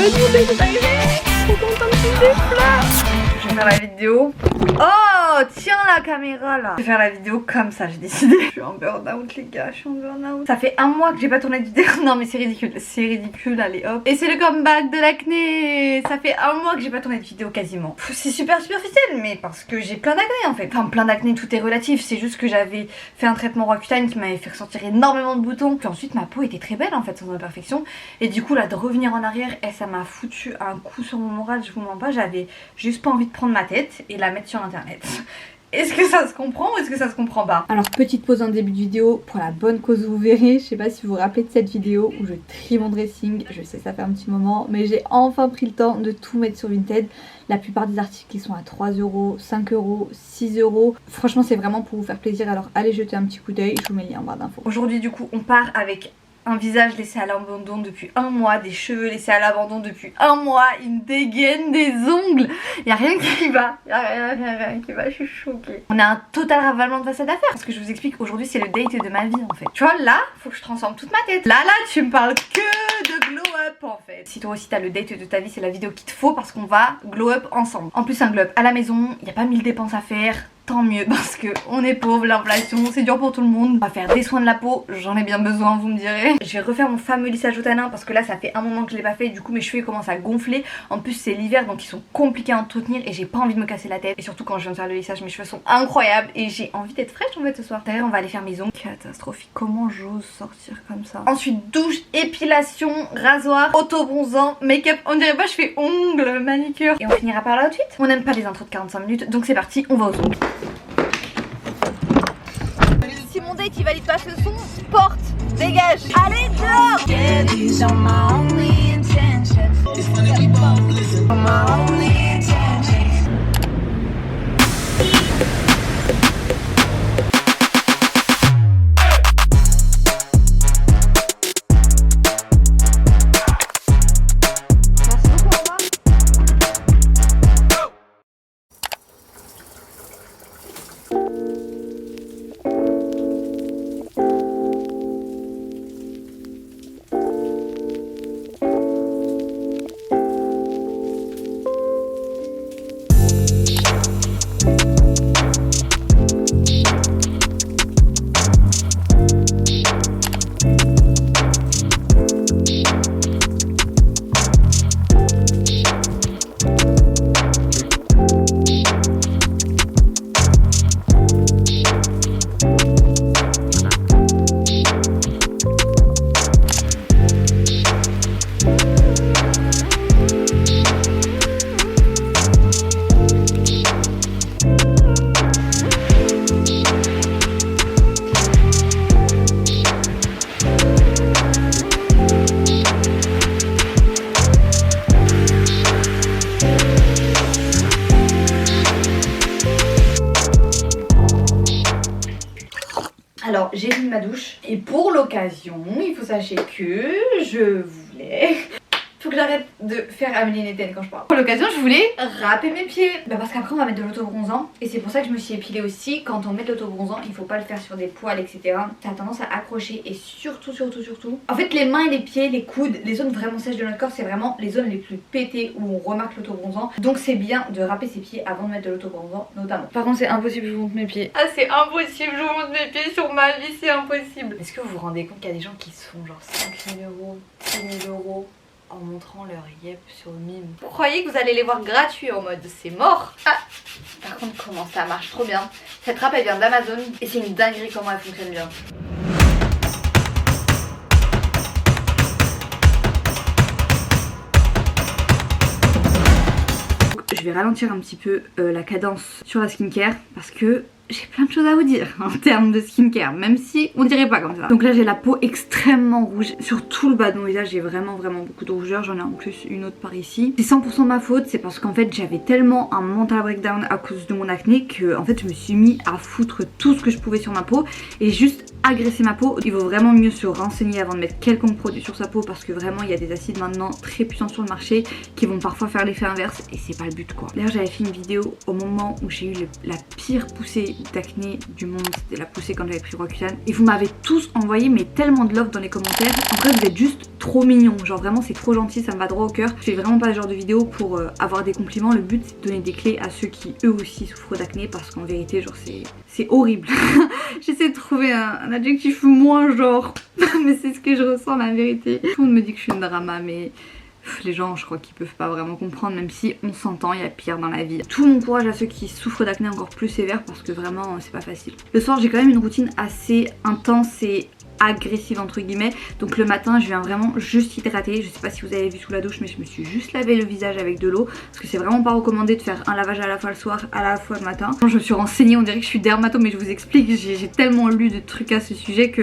nous est arrivé. Trop contente qu'il déflage. Je vais faire la vidéo. Oh, tiens la caméra là. Je vais faire la vidéo comme ça, j'ai décidé. Je suis en burn-out les gars, je suis en burn-out. Ça fait un mois que j'ai pas tourné de vidéo. Non mais c'est ridicule, allez hop. Et c'est le comeback de l'acné. Ça fait un mois que j'ai pas tourné de vidéo quasiment. C'est super superficiel, mais parce que j'ai plein d'acné en fait. Enfin plein d'acné, tout est relatif. C'est juste que j'avais fait un traitement Roaccutane qui m'avait fait ressortir énormément de boutons. Puis ensuite ma peau était très belle en fait, sans imperfection. Et du coup là de revenir en arrière, ça m'a foutu un coup sur mon moral, je vous mens pas. J'avais juste pas envie de prendre ma tête et la mettre sur internet. Est-ce que ça se comprend ou est-ce que ça se comprend pas? Alors petite pause en début de vidéo pour la bonne cause, vous verrez. Je sais pas si vous vous rappelez de cette vidéo où je trie mon dressing. Je sais ça fait un petit moment, mais j'ai enfin pris le temps de tout mettre sur Vinted. La plupart des articles qui sont à 3 €, 5 €, 6 €. Franchement c'est vraiment pour vous faire plaisir, alors allez jeter un petit coup d'œil, je vous mets le lien en barre d'infos. Aujourd'hui du coup on part avec un visage laissé à l'abandon depuis un mois, des cheveux laissés à l'abandon depuis un mois, une dégaine, des ongles. Y a rien qui va, rien qui va, je suis choquée. On a un total ravalement de façade à faire. Parce que je vous explique, aujourd'hui c'est le date de ma vie en fait. Tu vois là, faut que je transforme toute ma tête. Là, tu me parles que de glow up en fait. Si toi aussi t'as le date de ta vie, c'est la vidéo qu'il te faut parce qu'on va glow up ensemble. En plus un glow up à la maison, y a pas 1000 dépenses à faire. Tant mieux parce que on est pauvre, l'inflation c'est dur pour tout le monde. On va faire des soins de la peau, j'en ai bien besoin vous me direz. Je vais refaire mon fameux lissage au tanin parce que là ça fait un moment que je l'ai pas fait. Du coup mes cheveux commencent à gonfler. En plus c'est l'hiver donc ils sont compliqués à entretenir et j'ai pas envie de me casser la tête. Et surtout quand je viens de faire le lissage mes cheveux sont incroyables et j'ai envie d'être fraîche en fait ce soir. D'ailleurs on va aller faire mes ongles. Catastrophique, comment j'ose sortir comme ça. Ensuite douche, épilation, rasoir, auto-bronzant, make-up. On dirait pas je fais ongles, manicure. Et on finira par là tout de suite. On n'aime pas les intros de 45 minutes donc c'est parti, on va aux ongles. Si mon date il valide pas ce son, porte, dégage, allez dehors. Alors j'ai mis ma douche et pour l'occasion il faut sachez que je voulais... Faut que j'arrête de faire Amélie Néten quand je parle. Pour l'occasion je voulais râper mes pieds. Bah parce qu'après on va mettre de l'autobronzant. Et c'est pour ça que je me suis épilée aussi. Quand on met de l'autobronzant il faut pas le faire sur des poils etc. Ça a tendance à accrocher. Et surtout en fait les mains et les pieds, les coudes, les zones vraiment sèches de notre corps, c'est vraiment les zones les plus pétées où on remarque l'autobronzant. Donc c'est bien de râper ses pieds avant de mettre de l'autobronzant notamment. Par contre c'est impossible, je vous montre mes pieds. Ah c'est impossible, je vous montre mes pieds sur ma vie, c'est impossible. Est-ce que vous vous rendez compte qu'il y a des gens qui se font genre 5 000 €, 6 000 € en montrant leur yep sur Mime? Vous croyez que vous allez les voir gratuits en mode c'est mort? Ah, par contre comment ça marche trop bien. Cette râpe elle vient d'Amazon et c'est une dinguerie comment elle fonctionne bien. Je vais ralentir un petit peu la cadence sur la skincare parce que j'ai plein de choses à vous dire en termes de skincare, même si on dirait pas comme ça. Donc là j'ai la peau extrêmement rouge, sur tout le bas de mon visage j'ai vraiment beaucoup de rougeur, j'en ai en plus une autre par ici. C'est 100% ma faute, c'est parce qu'en fait j'avais tellement un mental breakdown à cause de mon acné que en fait je me suis mis à foutre tout ce que je pouvais sur ma peau et juste agresser ma peau. Il vaut vraiment mieux se renseigner avant de mettre quelconque produit sur sa peau parce que vraiment il y a des acides maintenant très puissants sur le marché qui vont parfois faire l'effet inverse et c'est pas le but quoi. D'ailleurs j'avais fait une vidéo au moment où j'ai eu la pire poussée d'acné du monde, c'était la poussée quand j'avais pris Roaccutane. Et vous m'avez tous envoyé mais tellement de love dans les commentaires. En vrai vous êtes juste trop mignons, genre vraiment c'est trop gentil, ça me va droit au cœur. Je fais vraiment pas le genre de vidéo pour avoir des compliments, le but c'est de donner des clés à ceux qui eux aussi souffrent d'acné parce qu'en vérité genre c'est horrible. J'essaie de trouver un adjectif moins genre mais c'est ce que je ressens la vérité. Tout le monde me dit que je suis une drama mais les gens je crois qu'ils peuvent pas vraiment comprendre, même si on s'entend, il y a pire dans la vie. Tout mon courage à ceux qui souffrent d'acné encore plus sévère parce que vraiment c'est pas facile. Le soir j'ai quand même une routine assez intense et agressive entre guillemets, donc le matin je viens vraiment juste hydrater. Je sais pas si vous avez vu sous la douche mais je me suis juste lavé le visage avec de l'eau parce que c'est vraiment pas recommandé de faire un lavage à la fois le soir à la fois le matin. Je me suis renseignée, on dirait que je suis dermato mais je vous explique, j'ai tellement lu de trucs à ce sujet que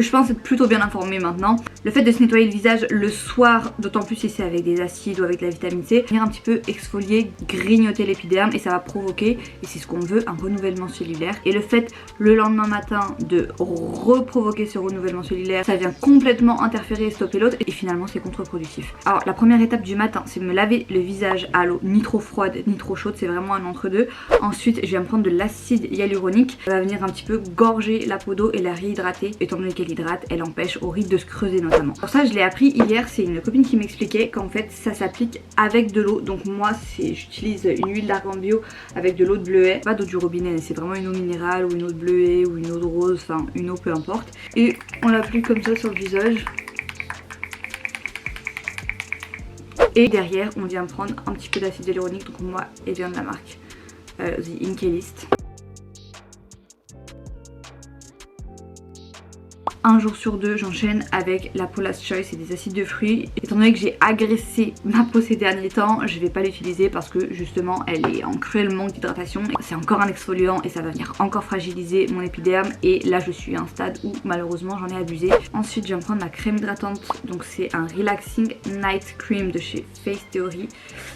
je pense être plutôt bien informée maintenant. Le fait de se nettoyer le visage le soir, d'autant plus si c'est avec des acides ou avec de la vitamine C, venir un petit peu exfolier, grignoter l'épiderme et ça va provoquer, et c'est ce qu'on veut, un renouvellement cellulaire. Et le fait le lendemain matin de reprovoquer ce renouvellement cellulaire, ça vient complètement interférer et stopper l'autre et finalement c'est contre-productif. Alors la première étape du matin c'est me laver le visage à l'eau ni trop froide ni trop chaude, c'est vraiment un entre-deux. Ensuite je viens me prendre de l'acide hyaluronique, ça va venir un petit peu gorger la peau d'eau et la réhydrater, étant donné qu'elle hydrate, elle empêche aux rides de se creuser notamment. Pour ça je l'ai appris hier, c'est une copine qui m'expliquait qu'en fait ça s'applique avec de l'eau. Donc moi j'utilise une huile d'argan bio avec de l'eau de bleuet, pas d'eau du robinet, c'est vraiment une eau minérale ou une eau de bleuet ou une eau de rose, enfin une eau peu importe. Et on l'applique comme ça sur le visage. Et derrière on vient prendre un petit peu d'acide hyaluronique, donc moi elle vient de la marque The Inkey-List. Un jour sur deux j'enchaîne avec la Paula's Choice et des acides de fruits. Étant donné que j'ai agressé ma peau ces derniers temps, je vais pas l'utiliser parce que justement elle est en cruel manque d'hydratation. C'est encore un exfoliant et ça va venir encore fragiliser mon épiderme, et là je suis à un stade où malheureusement j'en ai abusé. Ensuite je vais me prendre ma crème hydratante, donc c'est un Relaxing Night Cream de chez Face Theory.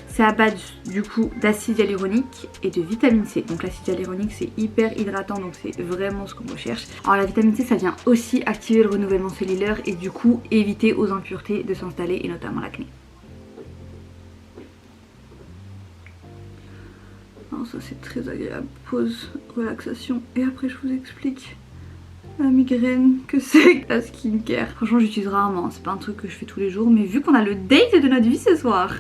C'est à base du coup d'acide hyaluronique et de vitamine C. Donc l'acide hyaluronique c'est hyper hydratant, donc c'est vraiment ce qu'on recherche. Alors la vitamine C ça vient aussi activer le renouvellement cellulaire et du coup éviter aux impuretés de s'installer et notamment l'acné. Alors ça c'est très agréable. Pause, relaxation et après je vous explique la migraine que c'est que la skincare. Franchement j'utilise rarement, c'est pas un truc que je fais tous les jours, mais vu qu'on a le date de notre vie ce soir,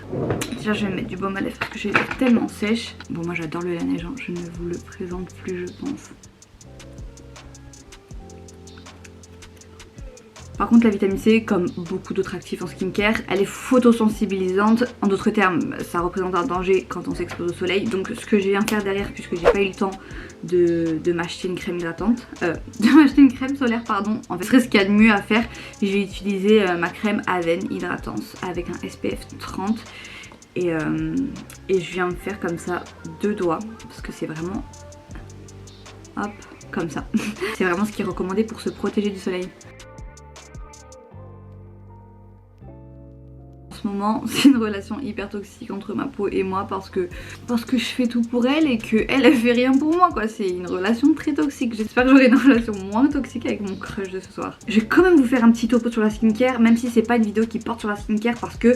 déjà je vais me mettre du baume à lèvres parce que j'ai les lèvres tellement sèches. Bon moi j'adore le Laneige, je ne vous le présente plus je pense. Par contre la vitamine C, comme beaucoup d'autres actifs en skincare, elle est photosensibilisante. En d'autres termes, ça représente un danger quand on s'expose au soleil. Donc ce que je viens faire derrière, puisque j'ai pas eu le temps de m'acheter une crème hydratante, de m'acheter une crème solaire pardon, en fait ce qu'il y a de mieux à faire, j'ai utilisé ma crème Aven Hydratance avec un SPF 30 et je viens me faire comme ça 2 doigts parce que c'est vraiment hop comme ça. C'est vraiment ce qui est recommandé pour se protéger du soleil. Moment c'est une relation hyper toxique entre ma peau et moi parce que je fais tout pour elle et que elle fait rien pour moi quoi. C'est une relation très toxique. J'espère que j'aurai une relation moins toxique avec mon crush de ce soir. Je vais quand même vous faire un petit topo sur la skincare, même si c'est pas une vidéo qui porte sur la skincare, parce que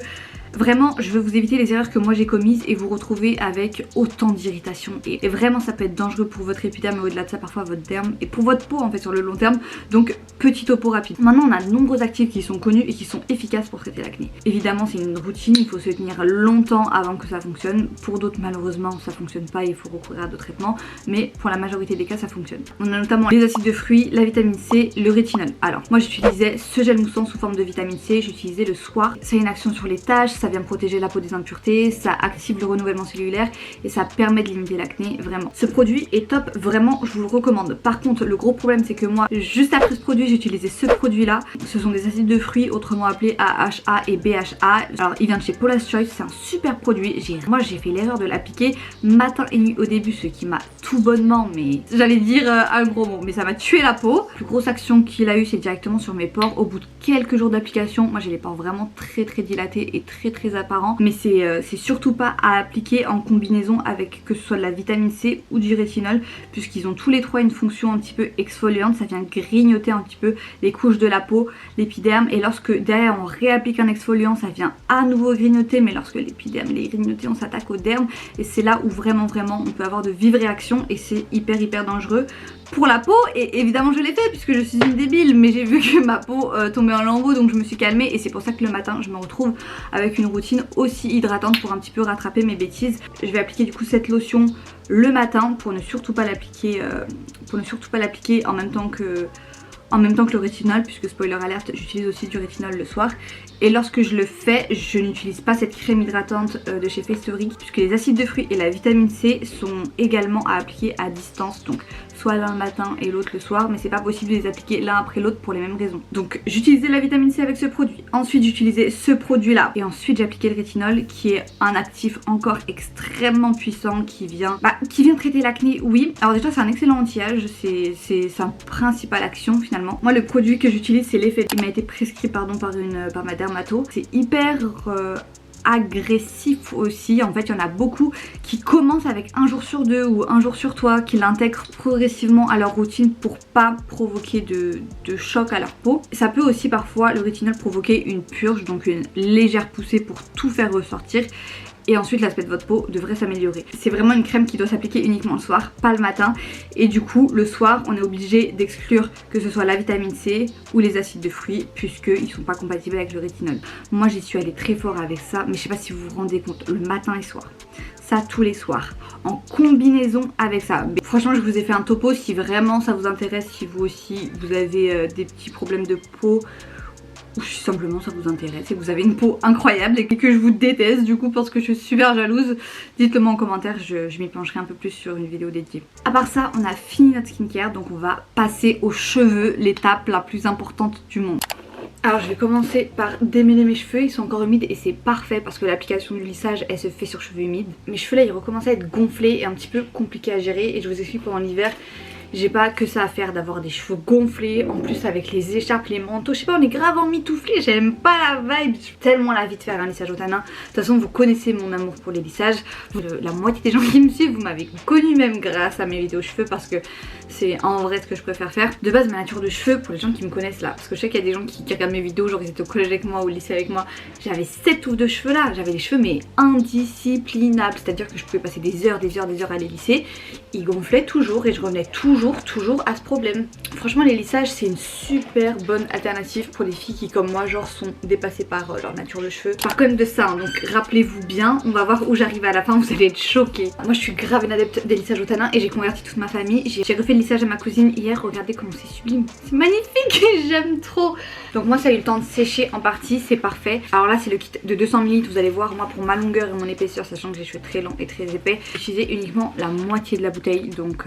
vraiment je veux vous éviter les erreurs que moi j'ai commises et vous retrouver avec autant d'irritation et vraiment ça peut être dangereux pour votre épiderme et au-delà de ça parfois votre derme et pour votre peau en fait sur le long terme. Donc petit topo rapide. Maintenant on a de nombreux actifs qui sont connus et qui sont efficaces pour traiter l'acné. Évidemment c'est une routine, il faut se tenir longtemps avant que ça fonctionne. Pour d'autres malheureusement ça fonctionne pas et il faut recourir à d'autres traitements, mais pour la majorité des cas ça fonctionne. On a notamment les acides de fruits, la vitamine C, le rétinol. Alors moi j'utilisais ce gel moussant sous forme de vitamine C, j'utilisais le soir. Ça a une action sur les taches, ça vient protéger la peau des impuretés, ça active le renouvellement cellulaire et ça permet de limiter l'acné vraiment. Ce produit est top, vraiment je vous le recommande. Par contre le gros problème c'est que moi juste après ce produit j'ai utilisé ce produit là. Ce sont des acides de fruits autrement appelés AHA et BHA. Alors il vient de chez Paula's Choice, c'est un super produit. Moi j'ai fait l'erreur de l'appliquer matin et nuit au début, ce qui m'a tout bonnement, mais j'allais dire un gros mot, mais ça m'a tué la peau. La plus grosse action qu'il a eu c'est directement sur mes pores. Au bout de quelques jours d'application, moi j'ai les pores vraiment très dilatés et très très apparent, mais c'est surtout pas à appliquer en combinaison avec que ce soit de la vitamine C ou du rétinol, puisqu'ils ont tous les trois une fonction un petit peu exfoliante. Ça vient grignoter un petit peu les couches de la peau, l'épiderme, et lorsque derrière on réapplique un exfoliant, ça vient à nouveau grignoter, mais lorsque l'épiderme est grignoté, on s'attaque au derme, et c'est là où vraiment on peut avoir de vives réactions, et c'est hyper dangereux pour la peau. Et évidemment je l'ai fait puisque je suis une débile, mais j'ai vu que ma peau tombait en lambeaux, donc je me suis calmée, et c'est pour ça que le matin je me retrouve avec une routine aussi hydratante pour un petit peu rattraper mes bêtises. Je vais appliquer du coup cette lotion le matin pour ne surtout pas l'appliquer en même temps que le rétinol, puisque spoiler alerte, j'utilise aussi du rétinol le soir. Et lorsque je le fais, je n'utilise pas cette crème hydratante de chez Facetory, puisque les acides de fruits et la vitamine C sont également à appliquer à distance, donc soit l'un le matin et l'autre le soir, mais c'est pas possible de les appliquer l'un après l'autre pour les mêmes raisons. Donc j'utilisais la vitamine C avec ce produit, ensuite j'utilisais ce produit là, et ensuite j'appliquais le rétinol qui est un actif encore extrêmement puissant qui vient traiter l'acné. Oui, alors déjà c'est un excellent anti-âge, c'est sa principale action finalement. Moi le produit que j'utilise c'est l'effet, il m'a été prescrit par ma dermato. C'est hyper agressif aussi, en fait il y en a beaucoup qui commencent avec un jour sur deux ou un jour sur trois, qui l'intègrent progressivement à leur routine pour pas provoquer de choc à leur peau. Ça peut aussi parfois, le rétinol, provoquer une purge, donc une légère poussée pour tout faire ressortir, et ensuite l'aspect de votre peau devrait s'améliorer. C'est vraiment une crème qui doit s'appliquer uniquement le soir, pas le matin, et du coup le soir on est obligé d'exclure que ce soit la vitamine C ou les acides de fruits, puisqu'ils sont pas compatibles avec le rétinol. Moi j'y suis allée très fort avec ça, mais je sais pas si vous vous rendez compte, le matin et soir, ça tous les soirs, en combinaison avec ça. Mais franchement je vous ai fait un topo, si vraiment ça vous intéresse, si vous aussi vous avez des petits problèmes de peau, ou si simplement ça vous intéresse et que vous avez une peau incroyable et que je vous déteste du coup parce que je suis super jalouse, dites-le moi en commentaire, je m'y pencherai un peu plus sur une vidéo dédiée. À part ça, on a fini notre skincare, donc on va passer aux cheveux, l'étape la plus importante du monde. Alors je vais commencer par démêler mes cheveux, ils sont encore humides et c'est parfait parce que l'application du lissage elle se fait sur cheveux humides. Mes cheveux là ils recommencent à être gonflés et un petit peu compliqués à gérer, et je vous explique, pendant l'hiver j'ai pas que ça à faire d'avoir des cheveux gonflés, en plus avec les écharpes, les manteaux, je sais pas, on est grave emmitouflés, j'aime pas la vibe, j'ai tellement la vie de faire un lissage au tanin. De toute façon vous connaissez mon amour pour les lissages, la moitié des gens qui me suivent vous m'avez connu même grâce à mes vidéos cheveux, parce que c'est en vrai ce que je préfère faire. De base ma nature de cheveux, pour les gens qui me connaissent là, parce que je sais qu'il y a des gens qui regardent mes vidéos, genre ils étaient au collège avec moi ou au lycée avec moi, j'avais cette touffe de cheveux là, j'avais les cheveux mais indisciplinables, c'est à dire que je pouvais passer des heures à les lisser, ils gonflaient toujours et je revenais toujours à ce problème. Franchement les lissages c'est une super bonne alternative pour les filles qui comme moi genre sont dépassées par leur nature de cheveux. Par contre de ça, hein, donc rappelez-vous bien, on va voir où j'arrive à la fin, vous allez être choqués. Moi je suis grave une adepte des lissages au tanin et j'ai converti toute ma famille. J'ai refait le lissage à ma cousine hier, regardez comment c'est sublime, c'est magnifique, j'aime trop. Donc moi ça a eu le temps de sécher en partie, c'est parfait. Alors là c'est le kit de 200 ml, vous allez voir, moi pour ma longueur et mon épaisseur, sachant que j'ai les cheveux très longs et très épais, j'ai utilisé uniquement la moitié de la bouteille, donc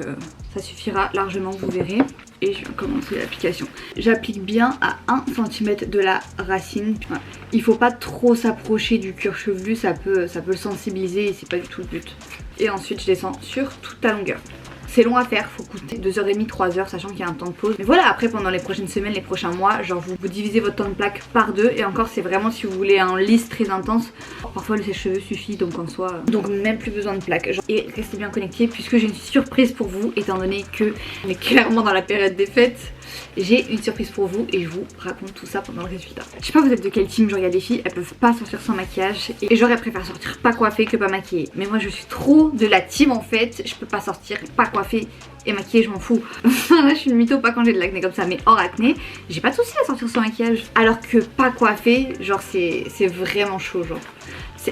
ça suffira largement, vous verrez. Et je vais commencer l'application. J'applique bien à 1 cm de la racine. Voilà. Il faut pas trop s'approcher du cuir chevelu, ça peut le sensibiliser et c'est pas du tout le but. Et ensuite je descends sur toute la longueur. C'est long à faire, faut coûter 2h30, 3h, sachant qu'il y a un temps de pause. Mais voilà, après pendant les prochaines semaines, les prochains mois, genre vous divisez votre temps de plaque par 2. Et encore c'est vraiment si vous voulez un lisse très intense. Parfois le sèche-cheveux suffit, donc en soi, donc même plus besoin de plaque. Et restez bien connectés puisque j'ai une surprise pour vous, étant donné que on est clairement dans la période des fêtes. J'ai une surprise pour vous et je vous raconte tout ça pendant le résultat. Je sais pas vous êtes de quel team, genre il y a des filles elles peuvent pas sortir sans maquillage et genre elles préfèrent sortir pas coiffée que pas maquillée. Mais moi je suis trop de la team en fait, je peux pas sortir pas coiffée et maquillée, je m'en fous. Là je suis une mytho, pas quand j'ai de l'acné comme ça, mais hors acné j'ai pas de souci à sortir sans maquillage. Alors que pas coiffée, genre c'est vraiment chaud genre.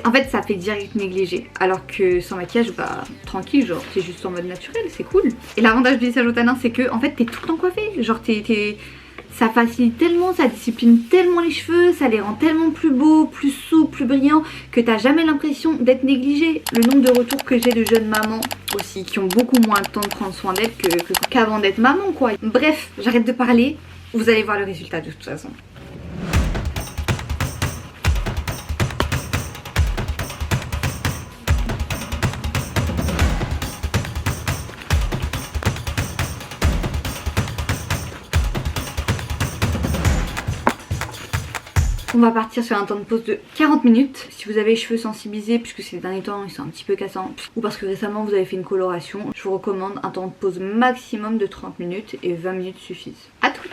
En fait ça fait direct négligé, alors que sans maquillage bah tranquille, genre c'est juste en mode naturel, c'est cool. Et l'avantage du lissage au tanin c'est que en fait t'es tout le temps coiffée, genre ça facilite tellement, ça discipline tellement les cheveux, ça les rend tellement plus beaux, plus souples, plus brillants, que t'as jamais l'impression d'être négligé. Le nombre de retours que j'ai de jeunes mamans aussi qui ont beaucoup moins de temps de prendre soin d'elles qu'avant d'être maman quoi. Bref, j'arrête de parler, vous allez voir le résultat de toute façon. On va partir sur un temps de pause de 40 minutes. Si vous avez les cheveux sensibilisés, puisque ces derniers temps ils sont un petit peu cassants, ou parce que récemment vous avez fait une coloration, je vous recommande un temps de pause maximum de 30 minutes et 20 minutes suffisent. À toutes.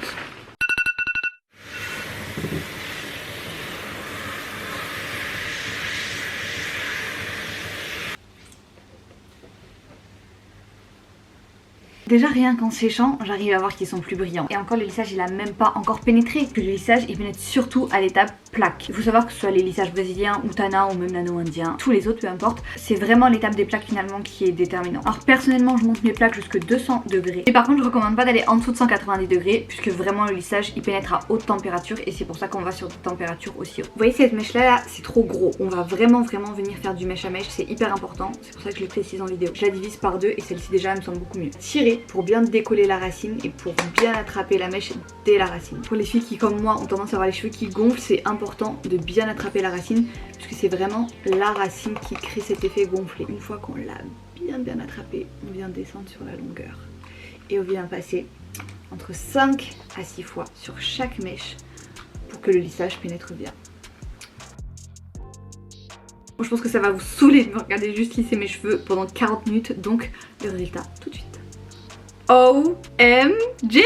Déjà rien qu'en séchant, j'arrive à voir qu'ils sont plus brillants. Et encore le lissage il a même pas encore pénétré. Que le lissage il pénètre surtout à l'étape plaque. Il faut savoir que ce soit les lissages brésiliens ou Tana ou même nano-indien, tous les autres peu importe, c'est vraiment l'étape des plaques finalement qui est déterminante. Alors personnellement je monte mes plaques jusque 200 degrés. Et par contre je recommande pas d'aller en dessous de 190 degrés puisque vraiment le lissage il pénètre à haute température et c'est pour ça qu'on va sur des températures aussi hautes. Vous voyez cette mèche là, c'est trop gros. On va vraiment venir faire du mèche à mèche, c'est hyper important. C'est pour ça que je le précise en vidéo. Je la divise par deux et celle-ci déjà elle me semble beaucoup mieux. Tirer pour bien décoller la racine et pour bien attraper la mèche dès la racine. Pour les filles qui comme moi ont tendance à avoir les cheveux qui gonflent, c'est important de bien attraper la racine puisque c'est vraiment la racine qui crée cet effet gonflé. Une fois qu'on l'a bien attrapé, on vient descendre sur la longueur et on vient passer entre 5 à 6 fois sur chaque mèche pour que le lissage pénètre bien. Bon, je pense que ça va vous saouler de me regarder juste lisser mes cheveux pendant 40 minutes, donc le résultat tout de suite. OMG!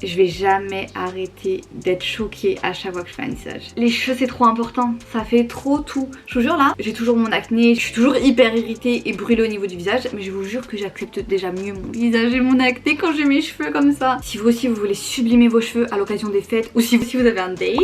Je vais jamais arrêter d'être choquée à chaque fois que je fais un lissage. Les cheveux c'est trop important, ça fait trop tout. Je vous jure là, j'ai toujours mon acné, je suis toujours hyper irritée et brûlée au niveau du visage, mais je vous jure que j'accepte déjà mieux mon visage et mon acné quand j'ai mes cheveux comme ça. Si vous aussi vous voulez sublimer vos cheveux à l'occasion des fêtes ou si vous avez un date,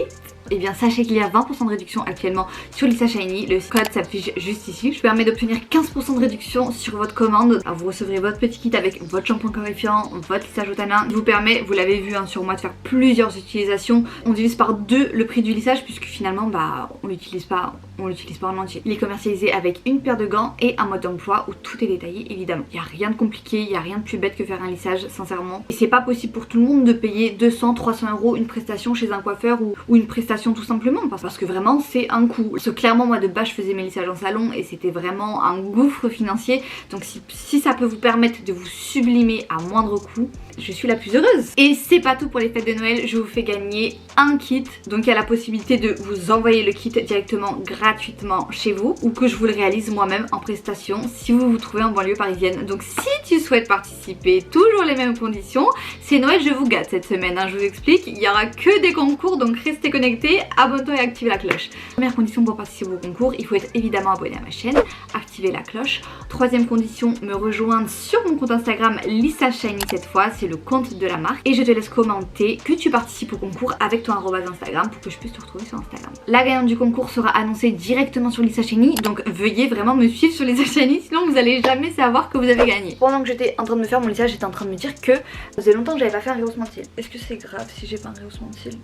et bien sachez qu'il y a 20% de réduction actuellement sur Lisa Shiny. Le code s'affiche juste ici. Je vous permets d'obtenir 15% de réduction sur votre commande. Alors vous recevrez votre petit kit avec votre shampoing clarifiant, votre lissage au tanin. Il vous permet, vous l'avez vu hein, sur moi, de faire plusieurs utilisations. On divise par 2 le prix du lissage puisque finalement bah on l'utilise pas en entier. Il est commercialisé avec une paire de gants et un mode d'emploi où tout est détaillé évidemment. Il n'y a rien de compliqué, il n'y a rien de plus bête que faire un lissage sincèrement. Et c'est pas possible pour tout le monde de payer 200, 300 € une prestation chez un coiffeur ou une prestation tout simplement parce que vraiment c'est un coût. Parce que clairement moi de base je faisais mes lissages en salon et c'était vraiment un gouffre financier. Donc si ça peut vous permettre de vous sublimer à moindre coût, je suis la plus heureuse. Et c'est pas tout pour les fêtes de Noël, je vous fais gagner un kit. Donc il y a la possibilité de vous envoyer le kit directement gratuitement chez vous ou que je vous le réalise moi-même en prestation si vous vous trouvez en banlieue parisienne. Donc si tu souhaites participer, toujours les mêmes conditions. C'est Noël, je vous gâte cette semaine hein, je vous explique, il y aura que des concours donc restez connectés, abonne-toi et active la cloche. Première condition pour participer au concours, il faut être évidemment abonné à ma chaîne, activer la cloche. Troisième condition, me rejoindre sur mon compte Instagram Lisa Shiny cette fois, c'est le compte de la marque. Et je te laisse commenter que tu participes au concours avec ton arrobase Instagram pour que je puisse te retrouver sur Instagram. La gagnante du concours sera annoncée directement sur Lisa Shiny, donc veuillez vraiment me suivre sur Lisa Shiny, sinon vous allez jamais savoir que vous avez gagné. Pendant que j'étais en train de me faire mon lissage, j'étais en train de me dire que ça faisait longtemps que j'avais pas fait un rehaussement de cils. Est-ce que c'est grave si j'ai pas un rehaussement de cils?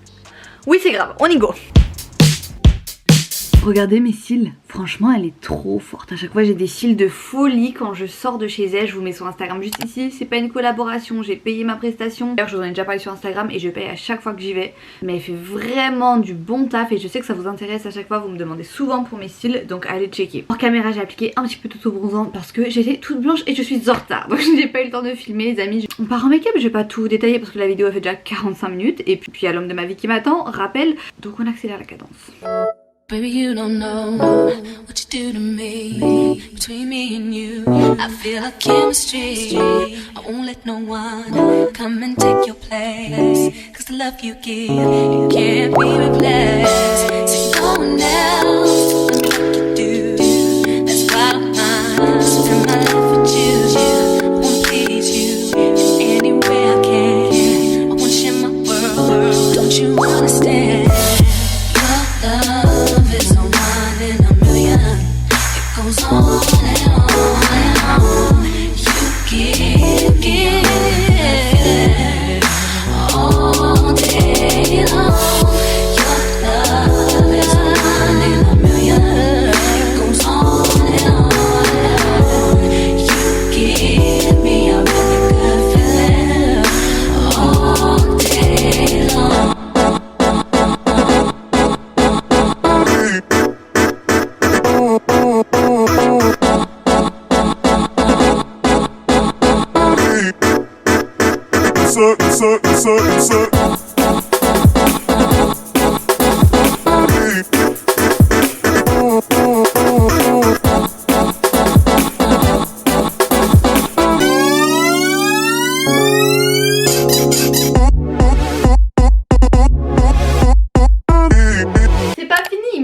Oui c'est grave, on y go. Regardez mes cils, franchement elle est trop forte. À chaque fois j'ai des cils de folie quand je sors de chez elle. Je vous mets sur Instagram juste ici, c'est pas une collaboration, j'ai payé ma prestation. D'ailleurs je vous en ai déjà parlé sur Instagram et je paye à chaque fois que j'y vais. Mais elle fait vraiment du bon taf et je sais que ça vous intéresse à chaque fois, vous me demandez souvent pour mes cils, donc allez checker. Hors caméra j'ai appliqué un petit peu tout au bronzant parce que j'étais toute blanche et je suis en retard. Donc j'ai pas eu le temps de filmer les amis. On part en make-up, je vais pas tout détailler parce que la vidéo a fait déjà 45 minutes. Et puis il y a l'homme de ma vie qui m'attend, rappel, donc on accélère la cadence. Baby, you don't know what you do to me. Between me and you, I feel like chemistry. I won't let no one come and take your place. Cause the love you give, it can't be replaced. So no one else can do like you do. That's why I'm mine. Spend my life with you. I wanna please you in any way I can. I wanna share my world. Don't you understand? Your love is a one in a million. It goes on and on and on. You give all day long. Your love is a one in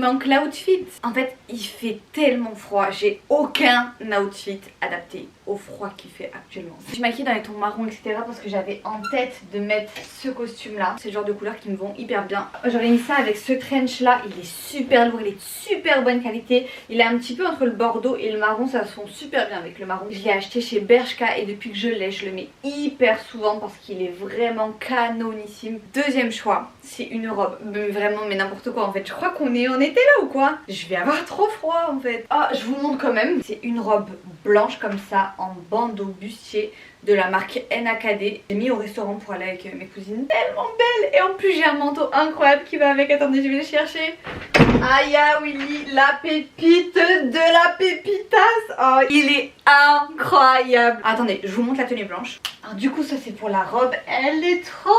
manque l'outfit. En fait, il fait tellement froid. J'ai aucun outfit adapté au froid qu'il fait actuellement. Je suis maquillée dans les tons marron, etc. parce que j'avais en tête de mettre ce costume là. C'est le genre de couleurs qui me vont hyper bien. J'aurais mis ça avec ce trench là. Il est super lourd, il est de super bonne qualité. Il est un petit peu entre le bordeaux et le marron. Ça se fond super bien avec le marron. Je l'ai acheté chez Bershka et depuis que je l'ai, je le mets hyper souvent parce qu'il est vraiment canonissime. Deuxième choix, c'est une robe. Mais vraiment, mais n'importe quoi en fait. Je crois qu'on est en été là ou quoi? Je vais avoir trop froid en fait. Ah, je vous montre quand même. C'est une robe blanche comme ça en bandeau bustier de la marque NAKD. J'ai mis au restaurant pour aller avec mes cousines. Tellement belle. Et en plus j'ai un manteau incroyable qui va avec. Attendez, je vais le chercher. Aya Willy, la pépite de la pépitasse. Oh, il est incroyable. Attendez, je vous montre la tenue blanche. Alors du coup ça c'est pour la robe. Elle est trop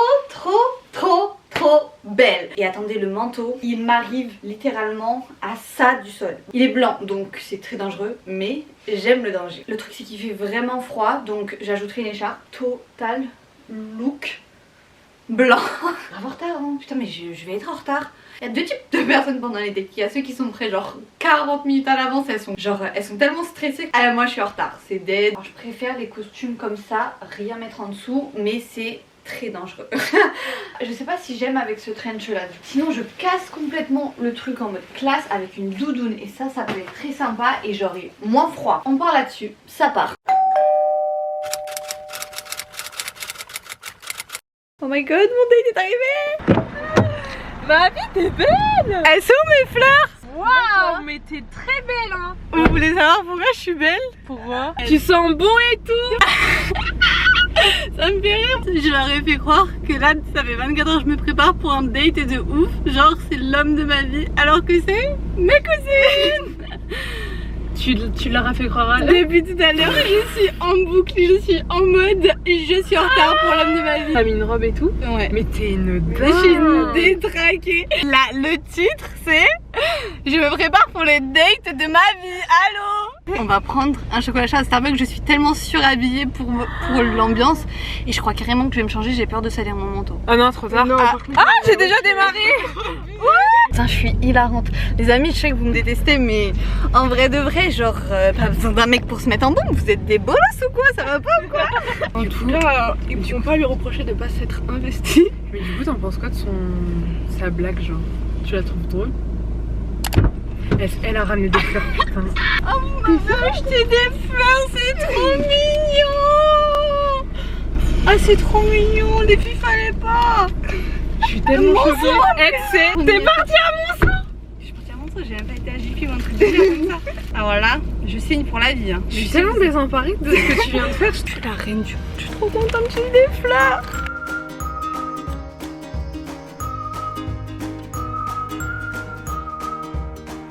belle. Et attendez, le manteau, il m'arrive littéralement à ça du sol. Il est blanc, donc c'est très dangereux, mais j'aime le danger. Le truc c'est qu'il fait vraiment froid, donc j'ajouterai une écharpe. Total look blanc. En retard, hein. Putain, mais je vais être en retard. Il y a deux types de personnes pendant les dates. Il y a ceux qui sont prêts genre 40 minutes à l'avance, elles sont tellement stressées. Ah, moi je suis en retard, c'est dead. Alors, je préfère les costumes comme ça, rien mettre en dessous, mais c'est très dangereux. Je sais pas si j'aime avec ce trench là. Sinon je casse complètement le truc en mode classe avec une doudoune et ça peut être très sympa et j'aurai moins froid. On part là-dessus, ça part. Oh my god, mon date est arrivé. Ma vie, t'es belle. Elles sont mes fleurs. Waouh, mais t'es très belle hein. Vous voulez savoir pourquoi je suis belle? Pourquoi? Tu sens bon et tout. Ça me fait rire. Je leur ai fait croire que là, ça fait 24 heures que je me prépare pour un date de ouf. Genre, c'est l'homme de ma vie. Alors que c'est mes cousines. Tu leur as fait croire à Depuis tout à l'heure, je suis en boucle. Je suis en mode, je suis en retard pour l'homme de ma vie. T'as mis une robe et tout? Ouais. Mais t'es une Je suis une détraquée. Là, le titre, c'est je me prépare pour le date de ma vie. Allô? On va prendre un chocolat chaud à Starbucks. Je suis tellement surhabillée pour l'ambiance. Et je crois carrément que je vais me changer. J'ai peur de salir mon manteau. Ah non, trop tard. J'ai déjà démarré. Putain, je suis hilarante. Les amis, je sais que vous me détestez, mais en vrai de vrai, genre, pas besoin d'un mec pour se mettre en bombe. Vous êtes des bolosses ou quoi? Ça va pas ou quoi? En tout cas, ils pourront pas lui reprocher de pas s'être investi. Mais du coup, t'en penses quoi de sa blague, genre? Tu la trouves drôle? Elle a ramené des fleurs, putain. Oh, on m'a acheté des fleurs, c'est trop mignon. Ah, c'est trop mignon, les filles, fallait pas. Je suis tellement choquée. T'es partie à Monceau. Je suis partie à Monceau, j'ai même pas été à Jiffy ou un truc comme ça. Ah voilà, je signe pour la vie. Hein. Je suis tellement désemparée de ce que tu viens de faire. Je suis la reine du... Je suis trop contente, j'ai des fleurs.